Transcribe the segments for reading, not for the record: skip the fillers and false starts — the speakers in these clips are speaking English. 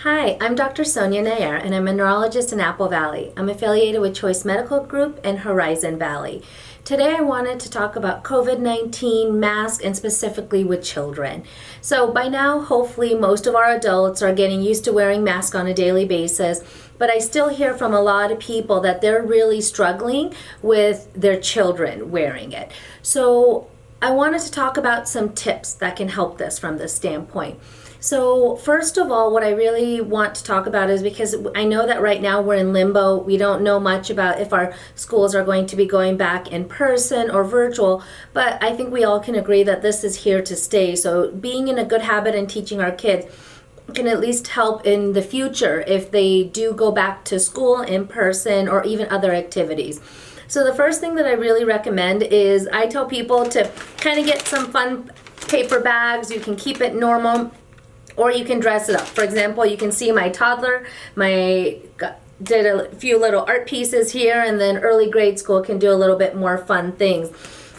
Hi, I'm Dr. Sonia Nayyar, and I'm a neurologist in Apple Valley. I'm affiliated with Choice Medical Group and Horizon Valley. Today I wanted to talk about COVID-19 masks and specifically with children. So by now, hopefully most of our adults are getting used to wearing masks on a daily basis, but I still hear from a lot of people that they're really struggling with their children wearing it. So I wanted to talk about some tips that can help this from this standpoint. So first of all, what I really want to talk about is because I know that right now we're in limbo. We don't know much about if our schools are going to be going back in person or virtual, but I think we all can agree that this is here to stay. So being in a good habit and teaching our kids can at least help in the future if they do go back to school in person or even other activities. So the first thing that I really recommend is I tell people to kind of get some fun paper bags. You can keep it normal, or you can dress it up. For example, you can see my toddler, did a few little art pieces here, and then early grade school can do a little bit more fun things.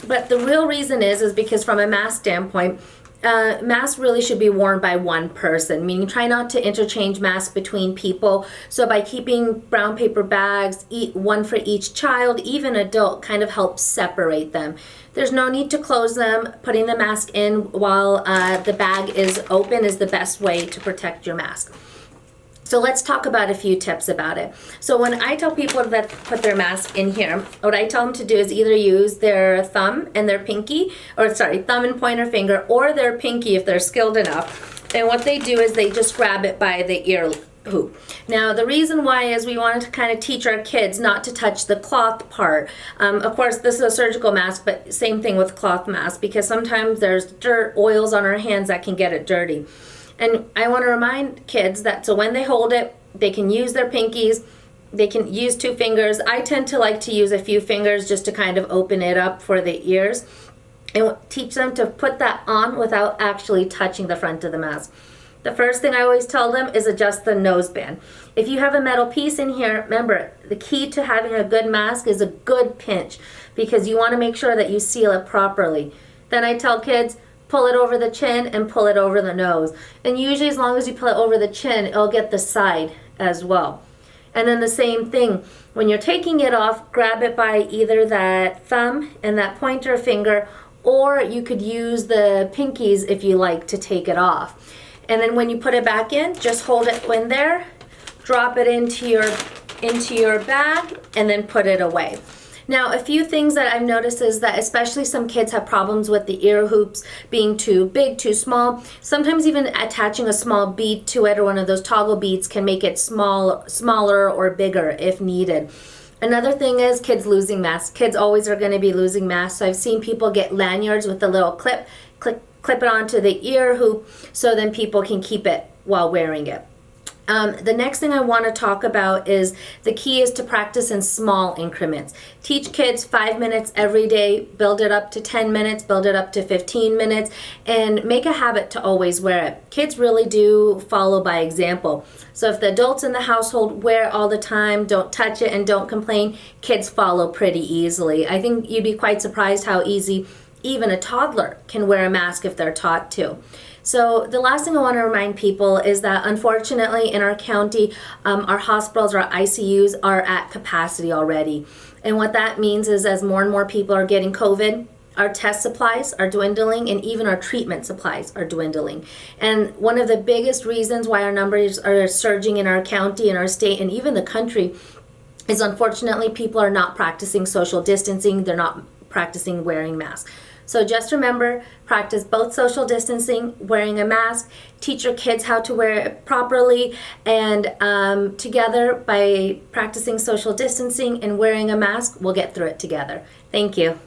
But the real reason is because from a mask standpoint, masks really should be worn by one person, meaning try not to interchange masks between people. So by keeping brown paper bags, one for each child, even adult, kind of helps separate them. There's no need to close them. Putting the mask in while the bag is open is the best way to protect your mask. So let's talk about a few tips about it. So when I tell people that put their mask in here, what I tell them to do is either use their thumb and their pinky, thumb and pointer finger, or their pinky if they're skilled enough. And what they do is they just grab it by the ear hoop. Now the reason why is we wanted to kind of teach our kids not to touch the cloth part. Of course this is a surgical mask, but same thing with cloth mask, because sometimes there's dirt, oils on our hands that can get it dirty. And I want to remind kids that so when they hold it, they can use their pinkies, they can use 2 fingers. I tend to like to use a few fingers just to kind of open it up for the ears, and teach them to put that on without actually touching the front of the mask. The first thing I always tell them is adjust the noseband. If you have a metal piece in here, remember, the key to having a good mask is a good pinch, because you want to make sure that you seal it properly. Then I tell kids, pull it over the chin and pull it over the nose. And usually as long as you pull it over the chin, it'll get the side as well. And then the same thing, when you're taking it off, grab it by either that thumb and that pointer finger, or you could use the pinkies if you like to take it off. And then when you put it back in, just hold it in there, drop it into your bag, and then put it away. Now, a few things that I've noticed is that especially some kids have problems with the ear hoops being too big, too small. Sometimes even attaching a small bead to it or one of those toggle beads can make it smaller or bigger if needed. Another thing is kids losing masks. Kids always are going to be losing masks. So I've seen people get lanyards with a little clip it onto the ear hoop so then people can keep it while wearing it. The next thing I want to talk about is the key is to practice in small increments. Teach kids 5 minutes every day, build it up to 10 minutes, build it up to 15 minutes, and make a habit to always wear it. Kids really do follow by example. So if the adults in the household wear it all the time, don't touch it, and don't complain, kids follow pretty easily. I think you'd be quite surprised how easy even a toddler can wear a mask if they're taught to. So the last thing I want to remind people is that unfortunately in our county, our hospitals, our ICUs are at capacity already. And what that means is as more and more people are getting COVID, our test supplies are dwindling, and even our treatment supplies are dwindling. And one of the biggest reasons why our numbers are surging in our county and our state and even the country is unfortunately people are not practicing social distancing, they're not practicing wearing masks. So just remember, practice both social distancing, wearing a mask, teach your kids how to wear it properly, and together by practicing social distancing and wearing a mask, we'll get through it together. Thank you.